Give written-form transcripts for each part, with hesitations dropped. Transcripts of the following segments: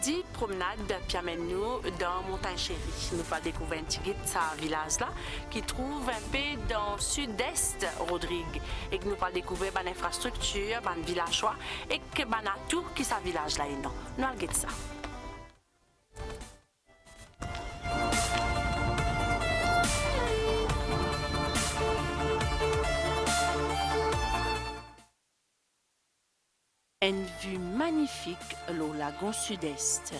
Aujourd'hui, promenade puis amène-nous dans Montagne Chérie. Nous allons découvrir un petit guide de ce village-là qui trouve un peu dans le sud-est Rodrigue et que nous allons découvrir une infrastructure, un villageois et que a tout qui ce village-là est non. Nous allons guider ça. Une vue magnifique au lagon sud-est.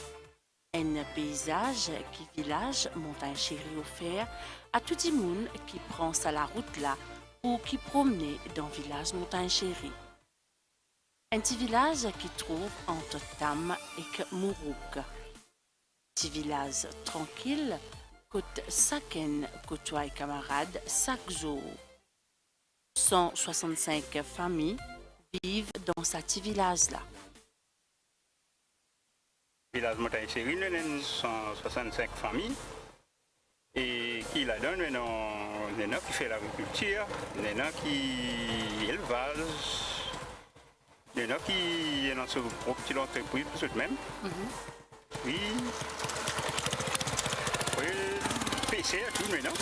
Un paysage qui village Montagne Chérie offert à tout le monde qui prend ça la route là ou qui promène dans le village Montagne Chérie. Un petit village qui trouve entre Tam et Mourouk. Petit village tranquille, côte Saken, côtoie et camarades chaque jour. 165 familles vivent dans ce petit village-là. Le village Montagne Chérie, nous avons 165 familles. Et qui là-dedans, nous avons qui fait l'agriculture, nous avons qui élevage, nous avons qui ont son propre petite entreprise pour eux-mêmes. Oui. Oui, PC, tout, nous avons.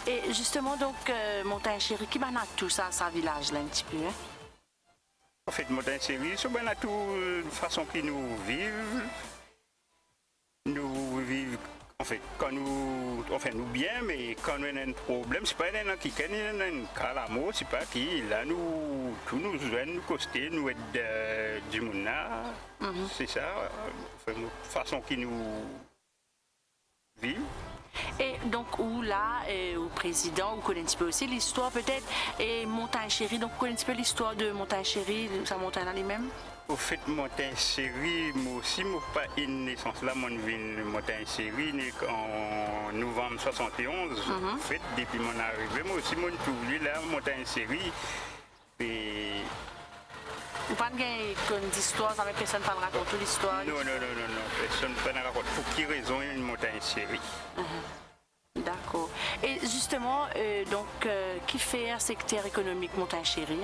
Et justement, donc, Montagne Chérie, qui m'a tout ça, ce village-là, un petit peu, hein? En fait, Montagne Chérie, c'est bien toute façon que nous vivons. Nous vivons, en fait, quand nous, enfin, nous bien, mais quand nous avons un problème, c'est pas un qui a un calamo, c'est pas qui, là, nous, tous nous joignent, nous coster, nous aident du monde là. C'est ça, enfin, façon que nous vivons. Et donc, où là, au président, vous connaissez un petit peu aussi l'histoire peut-être, et Montagne Chérie, donc vous connaissez un petit peu l'histoire de Montagne Chérie, sa montagne là lui-même? Au fait, Montagne Chérie, moi aussi, moi pas une naissance là, moi je viens Montagne Chérie en novembre 71. En fait, depuis mon arrivée, moi aussi, moi je suis là, Montagne Chérie. Et... Vous pas une histoire, ça personne ne raconte toute l'histoire? Non, personne ne raconte. Pour qui raison une Montagne Chérie? D'accord. Et justement, donc, qui fait un secteur économique Montagne Chérie?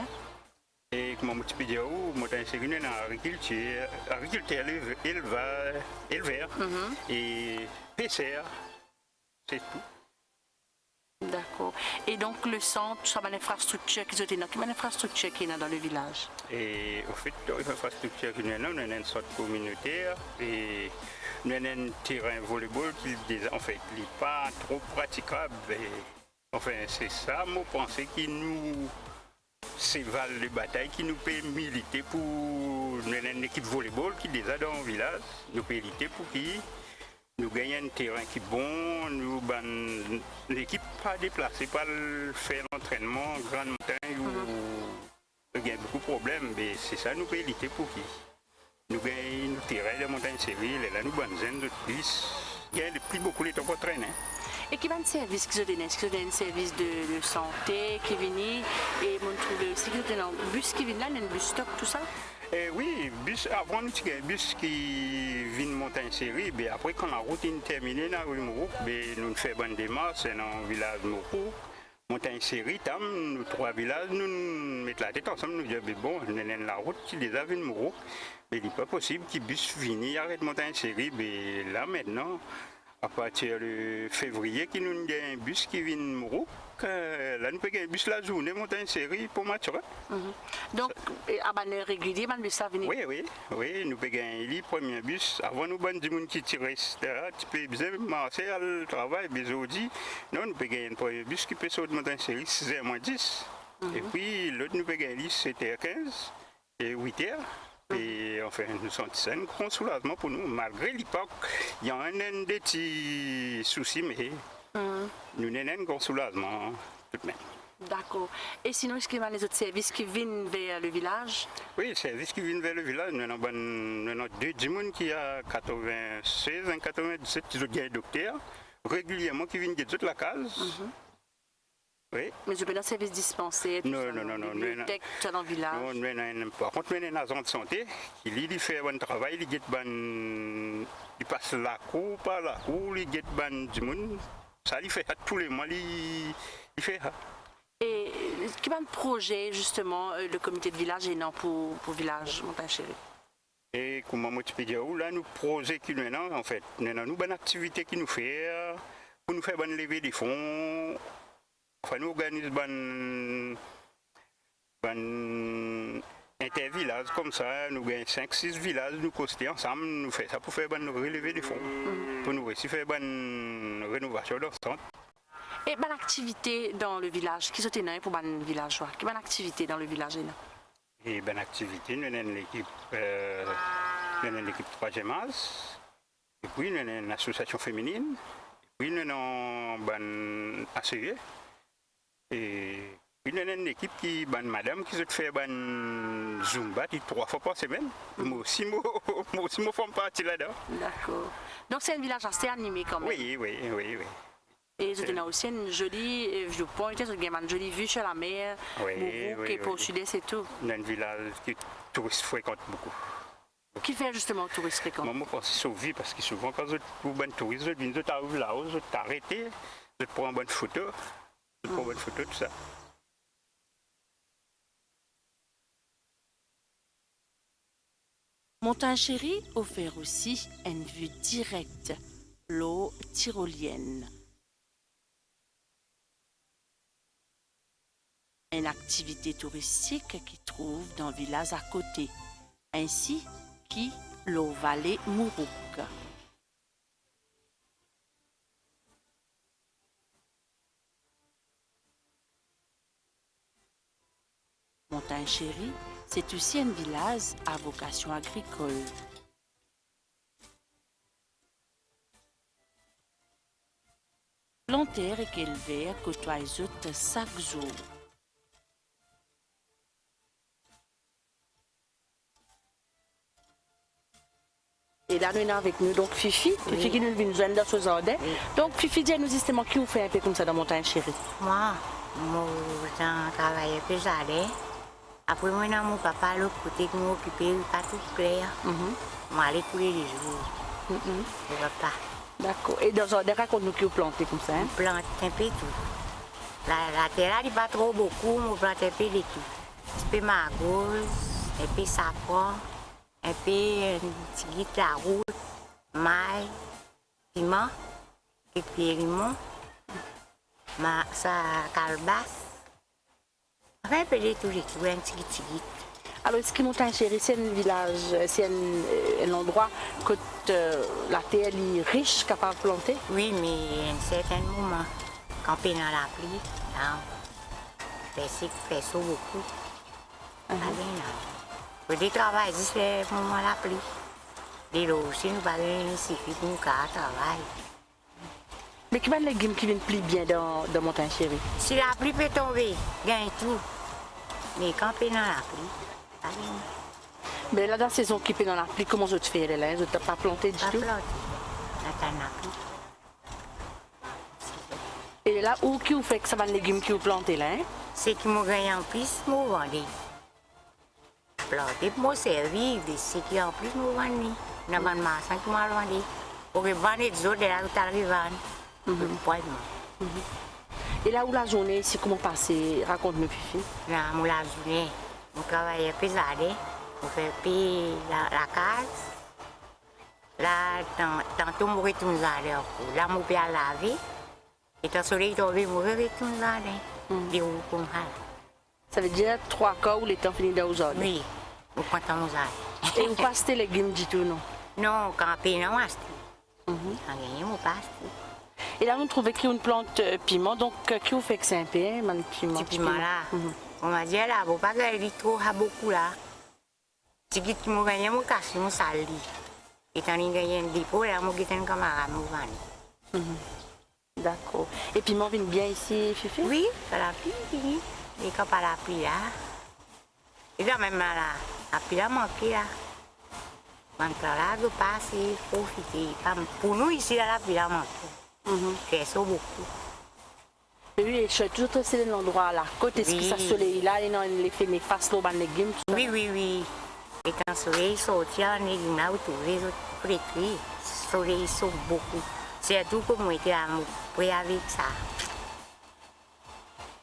Et comme je peux dire, Montagne Chérie, c'est agriculteur, éleveur et PCR, c'est tout. D'accord. Et donc le centre, ça va l'infrastructure qui est dans quelle infrastructure qui est dans le village? Et au fait, l'infrastructure qui est là, on a une sorte communautaire et on a un terrain volleyball qui en fait, n'est pas trop praticable. Et, enfin, c'est ça, moi, penser qui nous c'est val de bataille qui nous peut militer pour une équipe volleyball qui est déjà dans le village, nous peut militer pour qui nous gagnons un terrain qui est bon, nous l'équipe pas déplacée, pas faire l'entraînement en grande montagne où il y a beaucoup de problèmes, mais c'est ça nous peut militer pour qui nous gagnons un terrain de montagne Chérie, là nous avons de plus, il y a plus beaucoup de temps pour traîner. Et qui va un service qui se donne? Est-ce que vous avez un service de santé qui vient et on trouve aussi que vous avez un bus qui vient là, un bus stock, tout ça? Oui, avant nous avons un bus qui vient de Montagne Chérie, mais après quand la route est terminée dans le Mourouk, nous faisons une démarche dans le village de Mourouk. Montagne Chérie, nous trois villages, nous mettons la tête ensemble, nous disons bon, nous avons la route qui déjà vient de Mourouk, mais il n'est pas possible que le bus vienne arrête Montagne Chérie, mais là maintenant. À partir de février, qui nous a un bus qui vient de Mourouk. Là, nous avons un bus la journée, Montagne Chérie pour Mathurin. Donc, à l'heure régulière, le bus ça vient? Oui, nous avons un premier bus. Avant, nous avons des gens qui tiraient, tu peux bien marcher à le travail, mais aujourd'hui, nous avons un premier bus qui peut sortir de Montagne Chérie 6h10. Et puis, l'autre, nous avons un 7h15 et 8h. Et enfin, nous sentons un grand soulagement pour nous, malgré l'époque, il y a un des petits soucis, mais nous avons un grand soulagement tout de même. D'accord. Et sinon, est-ce qu'il y a les autres services qui viennent vers le village? Oui, les services qui viennent vers le village, nous avons deux personnes qui ont 96 et 97, qui ont des docteurs, régulièrement qui viennent de toute la case. Oui. Mais je peux dans le service dispensé, non, bibliothèque, tout dans le village. Non, par contre, nous avons un agent de santé qui fait un travail, il passe la cour, par la cour, il get du monde. Ça, il fait ça tous les mois, il fait ça. Et quel est le projet, justement, le comité de village et non pour village Montagne Chérie? Et comment moi tu peux dire, là nous projet qui nous en fait, nous avons une bonne activité qui nous fait, pour nous faire bonne levée des fonds, enfin nous organisons bonne intervillage comme ça, nous gagnons 5-6 villages, nous costons ensemble, nous faisons ça pour faire bonne relever des fonds, pour nous aussi faire bonne rénovation de centre. Et bonne activité dans le village, qui sont pour bonne villageois, qui bonne activité dans le village là? Et bonne activité, nous avons l'équipe 3e âge, et puis nous avons une association féminine, et puis nous avons une bonne ACE, et puis nous avons une équipe qui bonne madame qui se fait bonne Zumba 3 fois par semaine. Moi aussi, je fais partie là-dedans. D'accord. Donc c'est un village assez animé quand même. Oui. Et vous avez aussi une jolie vue point, une jolie vue sur la mer, qui pour le sud-est et tout. Dans un village que les touristes fréquentent beaucoup. Qui fait justement aux touristes fréquents? Moi, je pense que c'est vie parce que souvent, quand vous êtes un touriste, vous arrivez là-haut, vous arrêtez, vous prenez une bonne photo, tout ça. Montagne-Chéri offre aussi une vue directe, l'eau tyrolienne. Une activité touristique qui trouve dans le village à côté, ainsi que l'eau vallée Mourouk. Montagne-Chéri, c'est aussi un village à vocation agricole. Planter et qu'élever côtoient les autres chaque jour. Et là, nous sommes avec nous, donc Fifi. Fifi qui nous vient nous joindre dans ce jardin. Donc Fifi, dis-nous justement qui vous fait un peu comme ça dans Montagne-Chéri. Moi, je travaille plus à l'air. Après, moi, mon papa, l'autre côté, qui m'occupe, pas tout clair. Moi, aller tous les jours. Le papa. D'accord. Et dans le jardin, raconte-nous qui vous plantez comme ça. On plante un peu tout. La terre, elle n'est pas trop beaucoup, on plante un peu de tout. Un peu margose, un peu safran, un peu la route, maille, piment, et puis limon, ça calebasse. Enfin, un peu de tout, un petit. Alors, est-ce que Montagne-Chéri, c'est un village, c'est un endroit que la terre est riche, capable de planter? Oui, mais à un certain moment, quand on est dans la pluie, fait ça beaucoup. Le travail, c'est le moment de la pluie. Les lots aussi, nous parlons ici, nous travail. Mais quels sont les légumes qui viennent plus bien dans Montagne-Chéri? Si la pluie peut tomber, gagne tout. Mais quand on est dans la pluie, ça vient. Mais là, dans la saison qui est dans la pluie, comment je te fais là? Je ne t'ai pas planté du tout? Pas planté. Là, la pluie. Et là, où qui vous fait que ça va les légumes qui vous plantez là? C'est qui m'ont gagné en plus, m'ont vendu. Planté pour me servir, c'est qui en plus m'ont vendu. Nous avons un marchand qui m'a vendu. Pour que vendre les autres, là où tu arrives à vendre. Et là où la journée, c'est comment passer? Raconte-nous, Fifi. Là, la journée, on travaille plus à l'air. On fait puis la case. Là, tantôt, on retourne à l'air. Là, on peut laver. Et quand le soleil tombe, on retourne à l'air. Des roues comme ça. Ça veut dire 3 quarts où les temps finissent dans le jardin? Oui, on prend nos ailes. Et vous passez les légumes du tout, non? Non, quand on paye, on passe. On gagne, on passe. Et là, on trouvait qu'il y a une plante piment, donc qui vous fait que c'est un peu, un piment? Ce piment là, on m'a dit là, il ne faut pas gagner trop, beaucoup là. Si tu m'as gagné, on casse, on sale. Et quand on gagne un dépôt, là, on gagne un camarade, on vend. D'accord. Et piment vient bien ici, Fifi? Oui, ça la pluie. Et quand pas la pluie là, et là même là, la pluie a manqué là. Donc là, de passer, profiter. Pour nous ici, là, la pluie a manqué. C'est ça beaucoup. Oui, et je suis toujours très l'endroit à la côte. Est-ce que ça soleil là, les fait mes faces l'eau, les légumes? Oui. Et quand le soleil sort, il y a les légumes là, autour les autres fruits. Le soleil sort beaucoup. C'est tout comme moi, j'étais là, pour avec ça.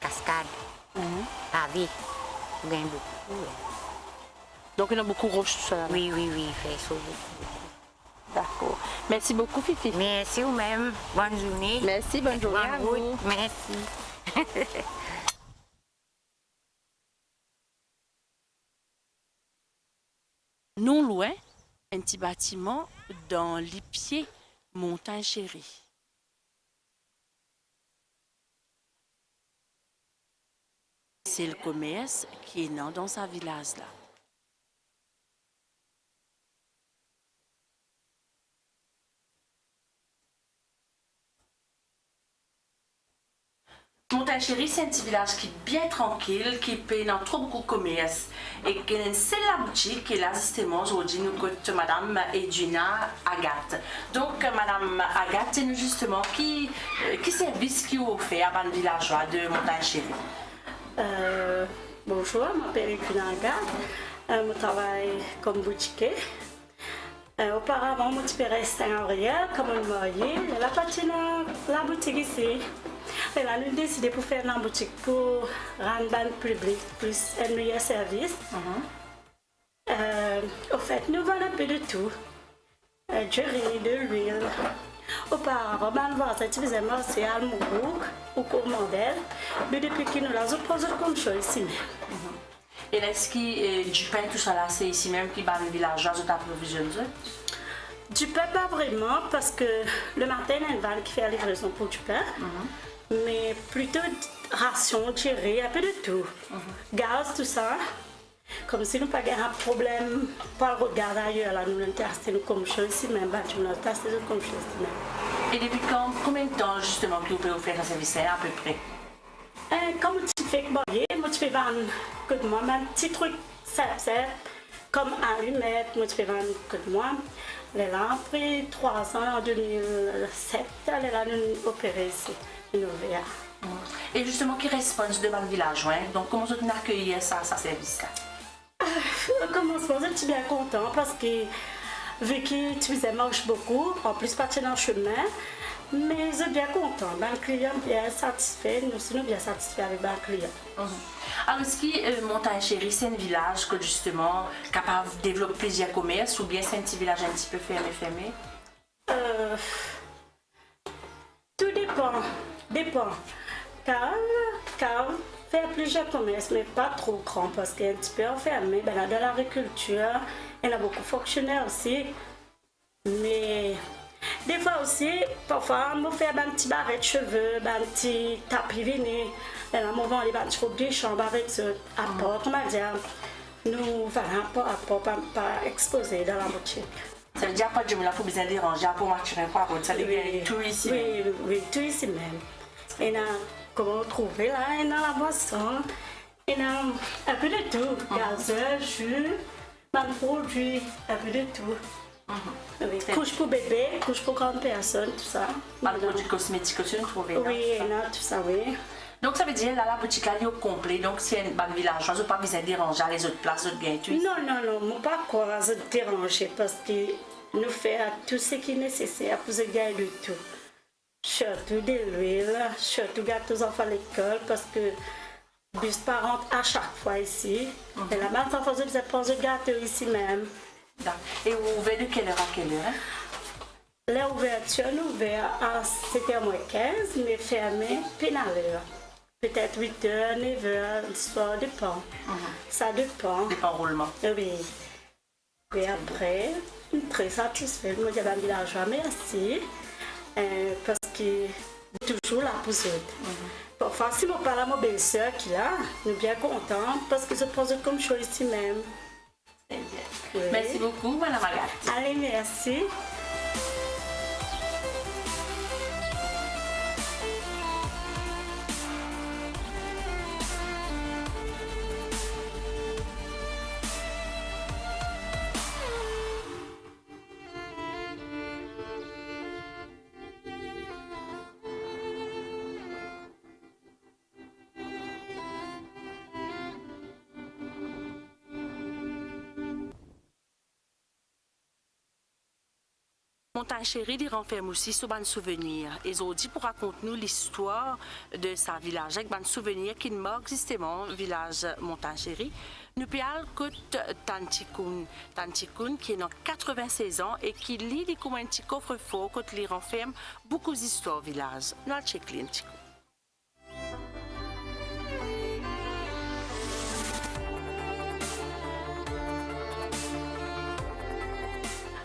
Cascade. La vie, on gagne beaucoup. Donc il y a beaucoup de roches tout ça là. Oui, il fait ça beaucoup. D'accord. Merci beaucoup, Fifi. Merci vous-même. Bonne journée. Merci, bonne journée à Bonne route. vous. Merci. Non loin, un petit bâtiment dans les pieds Montagne Chérie. C'est le commerce qui est né dans sa village là. Montagne Chérie, c'est un petit village qui est bien tranquille, qui peut dans trop beaucoup de commerce. Et c'est la boutique qui est là justement aujourd'hui, nous côté Madame Edwina Agathe. Donc Madame Agathe, c'est nous justement qui service qui vous offert à les villageois de Montagne Chérie. Bonjour, je m'appelle Edwina Agathe. Je travaille comme boutiquier. Auparavant, mon petit père restait en arrière, comme un marié. Elle a parti dans la boutique ici. Elle a décidé pour faire la boutique pour rendre le public plus un meilleur service. Au fait, nous vendons un peu de tout. Du riz, de l'huile. Auparavant, on vendait faisait marché à Mourou ou Commandel. Mais depuis que nous l'avons posé comme chose ici. Et est-ce que du pain, tout ça là, c'est ici même qui va les villageois de t'approvisionner? Du pain, pas vraiment, parce que le matin, il y a une vanne qui fait la livraison pour du pain. Mais plutôt ration, tirée, un peu de tout. Gaz, tout ça. Comme si nous n'avons pas de problème, pas le regard ailleurs, là, nous avons testé nous comme chose ici même, nous avons testé nous comme chose ici même. Et depuis combien de temps justement que vous pouvez offrir un service à peu près? Comme tu fais marier, moi tu fais vendre que de moi, un petit truc simple, comme allumettes, moi tu fais vendre que de moi. Elle est là, après 3 ans, en 2007, elle est là, nous opérer ici, une OVA. Et justement, qui répond de dans le village, hein? Donc comment vous accueillir ça service-là? Au commencement, je suis bien content parce que vu que tu faisais marche beaucoup, en plus partir dans le chemin, mais je suis bien content. Le client bien satisfait, nous sommes bien satisfaits avec le client. Alors, est-ce que Montagne Chérie, c'est un village que justement capable de développer plusieurs commerces ou bien c'est un petit village un petit peu fermé? Tout dépend. Car faire plusieurs commerces, mais pas trop grand parce qu'il est un petit peu enfermé. Ben là, dans l'agriculture, il y a beaucoup de fonctionnaires aussi. Mais des fois aussi, parfois, on fait un petit barret de cheveux, un petit tapis vini. Et là, on vend les petits robes de chambre avec ce apport, comment dire. Nous vendons à pas exposer dans la boutique. Ça veut dire pas que je me la faut besoin de déranger pour marcher un peu, ça veut dire tout ici. Oui, tout ici même. Et là, comment trouver là, et dans la boisson, et là, un peu de tout. Gazelle, jus, même produit, un peu de tout. Oui, couche pour bébé, couche pour grande personne, tout ça. Pas de produits cosmétiques que tu ne trouves là. Oui, et là, tout ça, oui. Donc ça veut dire là la boutique là elle est au complet. Donc si un ban villageois, vous pas besoin de déranger les autres places, autres gains. Non, moi pas quoi se déranger parce que nous faisons tout ce qui est nécessaire pour se gagner de tout. Surtout de l'huile, surtout gâteaux aux enfants à l'école parce que bus parents à chaque fois ici. Et la matin, on faisait des gâteaux ici même. Et vous ouvrez de quelle heure à quelle heure? L'ouverture, nous ouvert à 7h15, mais fermé puis à l'heure. Peut-être 8h, 9h, le soir, dépend. Ça dépend. Dépend roulement. Oui. Et après, très satisfaite. Moi, j'avais un villageois, merci. Parce que toujours là pour eux. Parfois, si on parle à ma belle-sœur qui est là, nous sommes bien contents parce que je pense comme chose ici même. C'est bien. Oui. Merci beaucoup, Madame Agathe. Allez, merci. Montagne Chérie, il renferme aussi sur un souvenir. Et Zodi pour raconter nous l'histoire de sa village avec un souvenir qui marque justement le village Montagne Chérie. Nous parlons de Tantikoun qui est dans 96 ans et qui lit comme un petit coffre-fort quand il renferme beaucoup d'histoires au village. Nous allons checker un petit coup.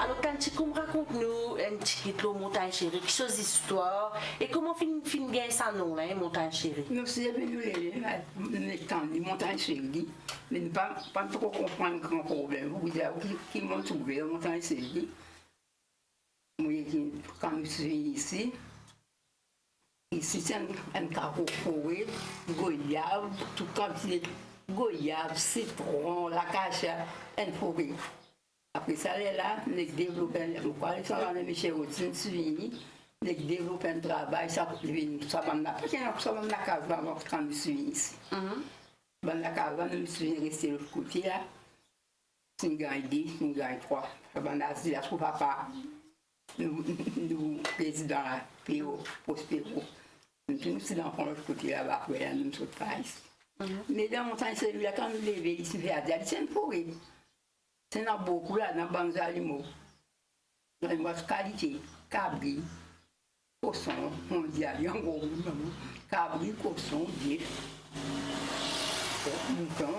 Alors, Tantikoun, raconte-nous un petit peu Montagne Chérie, qui sont des histoires et comment fin gagne ça nom là, Montagne Chérie. Nous sommes venus les temps de Montagne Chérie, mais nous pas trop comprendre grand problème. Vous dire qui m'ont trouvé Montagne Chérie. Quand je suis venu ici c'est un carreau forêt, goyave, tout comme si goyave, citron, la cacha, une forêt. Après ça, là, nous développons, nous sommes dans Michel Routine, nous développons un travail, ça va dans la case quand nous sommes ici. Dans la case, nous sommes restés de l'autre côté, là. Nous gagnons 10, nous gagnons 3. Dans la case, pour papa, nous présidents là, P.O. Prospero. Nous sommes dans l'autre côté là-bas, nous sommes pas ici. Mais dans mon temps, celui-là, quand nous levons ici, c'est une forêt. C'est dans beaucoup là, dans les animaux. Dans les qualité, cabri, cochon, on dit à Yango, cabri, cochon, bœuf, mouton.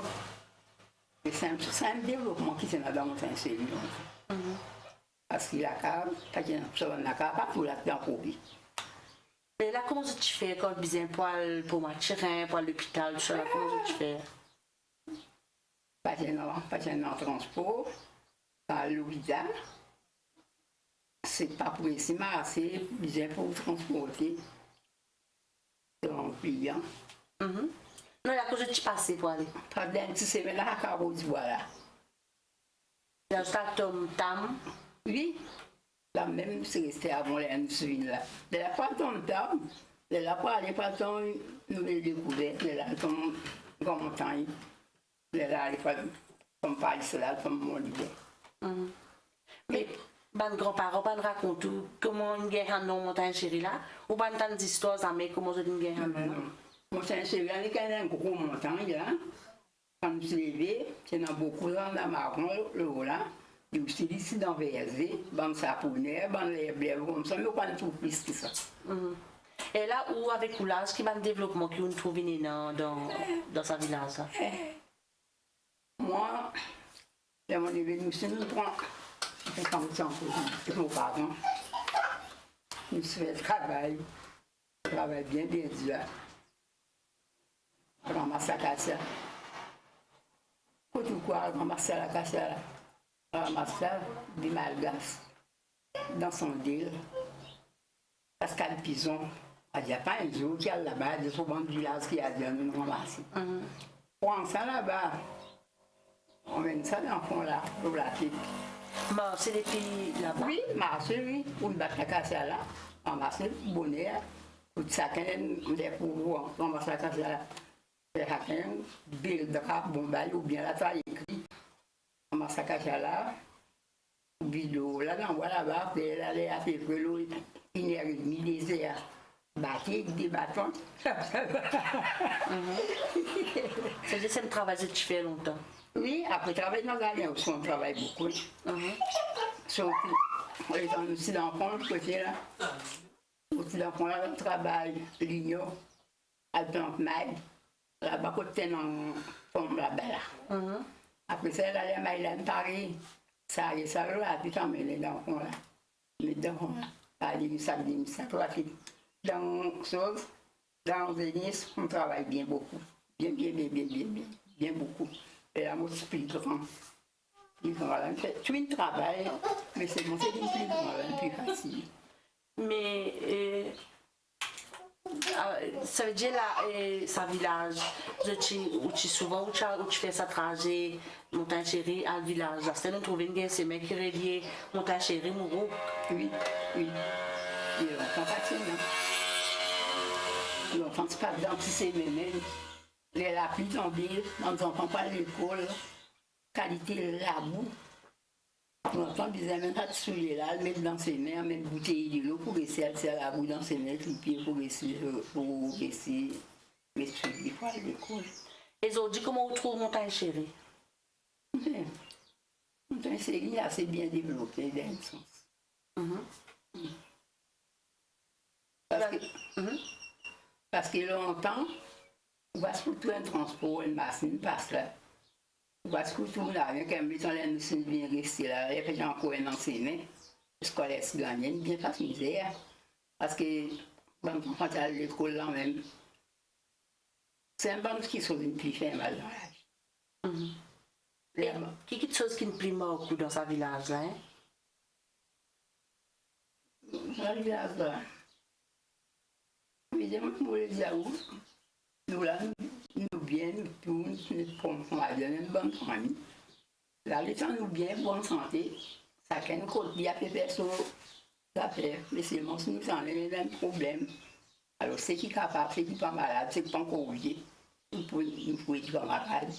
C'est un développement qui est dans mon temps. Parce qu'il y a la cave, pas tout là-dedans pour lui. Mais là, comment tu fais quand tu as un poil pour Mathurin, pour l'hôpital, tout ça, comment tu fais? Pas en transport, par l'hôpital. C'est pas pour ici, mais c'est bien pour transporter. C'est un client. Non, là, comment tu passes pour aller? Pendant une semaine, là, à Carose, voilà. Là, ça tombe tam? Oui, là même, c'est resté avant les suivi là. De la part de tam, de la part des patrons, nous les découvertes, de la tombe, comme montagne. Là, comme par cela, comme mon idée. Mais, ban grand-parents, ban raconte comment une guerre en nom Montagne Chérie là, ou ban tant d'histoires, mais comment une guerre en nom? Montagne Chérie, il y a un gros montagne là. Quand je suis levé, il y en a beaucoup dans la marron, le haut là. Et aussi ici dans VSV, ban saponnet, ban les blés, comme ça, mais on ne trouve plus que ça. Et là, où avec l'âge, qui va le développement qui on trouve dans sa village là? Moi, à mon événement, nous prenons nos parents. Nous faisons le travail bien dur. On ramasse la casse. Quand tu crois, on ramasse la casse, on ramasse des malgas dans son deal. Parce qu'à Pison, il n'y a pas un jour qui a là-bas, des souvent du village qui a dit à nous ramasser. Prends ça là-bas. On met ça dans le fond là, pour la pique. C'est des filles là-bas? Oui, marcher, oui. On bat la casse là, on marche le bonnet, tout ça, on est pour vous, on marche la casse là. C'est chacun, bill de cap, bombal, ou bien la toile écrit. On marche la casse là, vidéo, là, on voit là-bas, puis elle allait à faire l'eau, 1h30 des heures. Bâtir des bâtons. C'est un travail que tu fais longtemps? Oui, après travailler dans la ligne aussi, on travaille beaucoup. Surtout, les gens aussi dans le fond, le côté là. Aussi dans le fond, là, on travaille l'union, à Blanc-Maille, là-bas, côté dans le fond là-bas là. Après ça, là, les Maïlanes, Paris, ça y est, ça là, puis on met les dans le fond là. Mais dans le fond là, pas des sacs, dans chose, dans Vénice, on travaille bien beaucoup. Bien beaucoup. Et là, moi, c'est plus grand. Tu un travail, mais c'est mon c'est plus grand, plus facile. Mais ça veut dire là, sa village, où tu souvent où tu fais sa trajet Montagne Chérie à le village. Là, c'est nous trouver une guerre, c'est mec qui relie Montagne Chérie, Mourou. Oui. Et l'enfant pas l'enfant c'est pas dans ses mémés. Les lapis tombés, nos enfants pas à l'école, qualité la boue. On entend bizarre, même pas de souiller là, le mettre dans ses mains, mettre bouteille de l'eau pour laisser à la boue dans ses mains, le pied pour laisser les fois à l'école. Et aujourd'hui, comment vous trouvez Montagne Chérie? Montagne Chérie est assez bien développé dans un sens. Parce que longtemps, on va surtout un transport, une machine passe là. On va surtout là, avec un béton, là, nous sommes bien restés là, et puis j'ai encore un enseignement, scolaire cigane, bien pas misère. Parce que, bon, quand on est à l'école là même, c'est un bon qui sauve une plus fait mal dans la vie. Et quelque chose qui ne plaît beaucoup dans sa village là, hein? Dans le village là, évidemment, pour le dire où, nous là, nous bien, nous tous, on va dire, une bonne famille. Là, les gens nous bien, bonne santé, chacun côté, il y a des personnes, ça fait, mais seulement si nous en avons un problème. Alors, c'est qui est capable, c'est qui n'est pas malade, c'est qui n'est pas encore oublié, nous pouvons être camarades.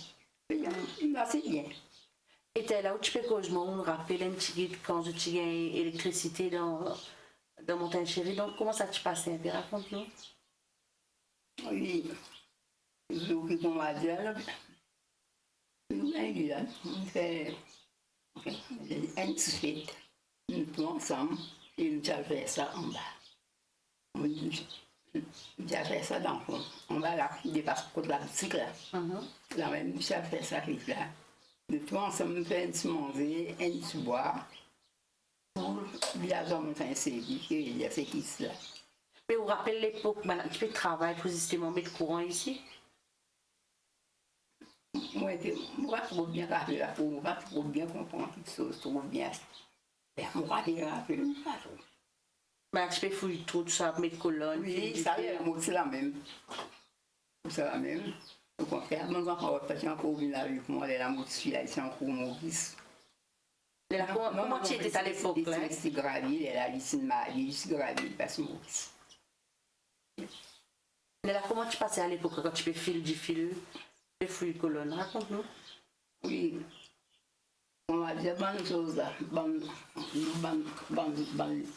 Là, c'est bien. Et t'es là où tu peux que je me rappelle un petit peu quand je tiens électricité dans Montagne Chérie. Donc, comment ça te passait? Raconte-nous. Oui, je vous qu'on va dire, on fait un petit fête, nous tous ensemble, et nous avons fait ça en bas. Nous avons fait ça dans le fond. On va là, qui dépasse pour la boutique là. Là même, nous avons fait ça vite là. Nous tous ensemble, nous faisons un petit manger, un petit boire, pour le village de Montagne Chérie, qui est c'est qui là. Mais vous rappelez l'époque, tu peux travailler pour justement mettre courant ici? Moi, je ne trop bien rappeler la peau, je ne trop bien comprendre toutes choses, trop bien. Je ne rappeler pas trop. Mais tu peux fouiller tout ça, mettre colonne. Oui, ça c'est la même. C'est la même. Au contraire, mon enfant va passer encore une avec moi, la moitié là, c'est encore Maurice. Comment tu étais à l'époque? C'est Graville, elle a lycée de Marie, c'est Graville, parce que Maurice. Mais là, comment tu passais à l'époque quand tu peux filer du fil, tu peux fouiller colonne? Raconte-nous. Oui. On va dire bonne chose là. Bonne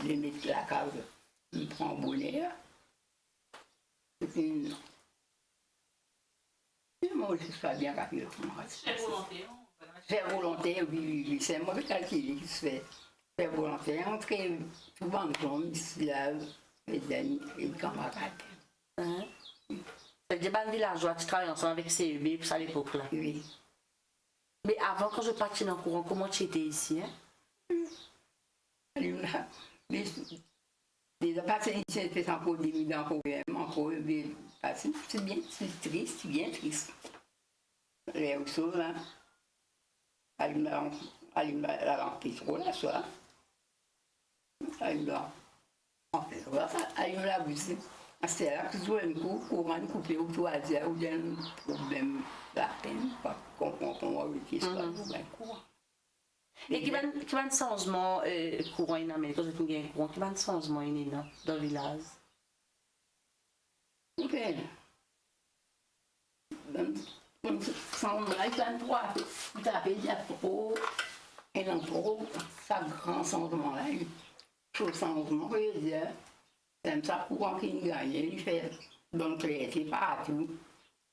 les mettre la cave. On prend un bonnet. Et puis. Moi, je suis bien rapide. Faire volontaire, oui. C'est moi qui calcule qui se fait. Faire volontaire, entrer souvent en ici là, les amis et les camarades. Ça veut dire que villageois, tu travailles ensemble avec CEB pour ça à l'époque là. Oui. Mais avant, quand je partais dans le courant, comment tu étais ici? Les patients ici, c'est encore des millions de problèmes, encore des patients. C'est bien, c'est triste, c'est bien triste. Les choses là, allume la lampe pétrole là, soit. Allume la bougie. C'est là que je vois un coup, courant coupé au toit, ou bien un problème la peine, pas qu'on va éviter ça, un courant. Et qui va un changement courant en Amérique, quand vous avez un courant, qui va un changement dans le village? Ok. Sans là, il y a un droit. Vous avez dit trop, et non trop, ça grand changement là, chose changement, je veux dire. C'est ça courant qui gagne, il fait donc traiter partout.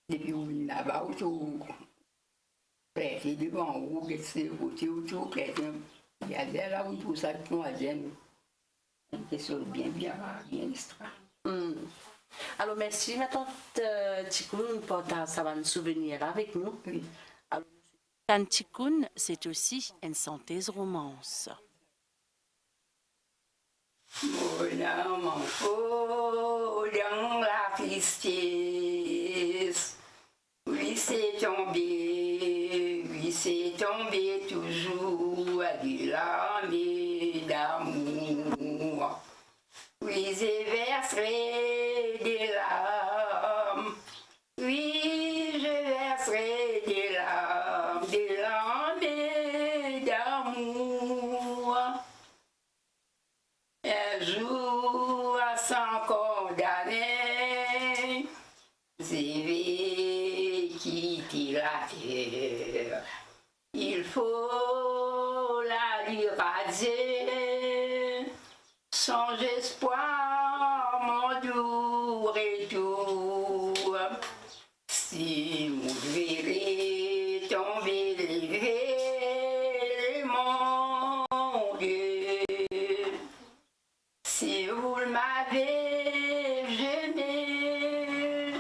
Depuis où il n'a pas autour, traiter devant vous, c'est côté autour, traiter. Il y a des là où tout ça qui nous dire une question bien extra. Alors merci, maintenant Tikoun porte ça va nous souvenir avec nous. Oui. Tantikoun, c'est aussi une synthèse romance. Mon âme faut dans la tristesse, oui c'est tombé toujours à des larmes d'amour, oui je verserai des larmes, oui je verserai des larmes d'amour. Un jour sans condamner, je vais quitter la terre. Il faut la lui Dieu, sans espoir, mon doux retour. Si vous verrez tomber lever mon Dieu, si vous m'avez gêné,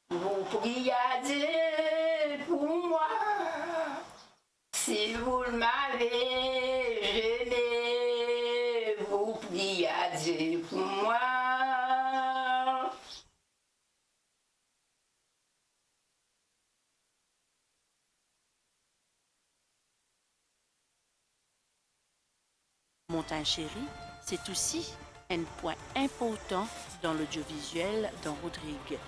vous priez à Dieu pour moi. Si vous m'avez gêné, vous priez à Dieu pour moi. Montagne Chérie, c'est aussi un point important dans l'audiovisuel dans Rodrigue,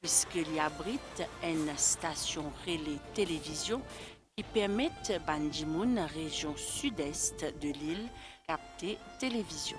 puisqu'il abrite une station relais télévision qui permet Bandimoun, région sud-est de l'île, capter télévision.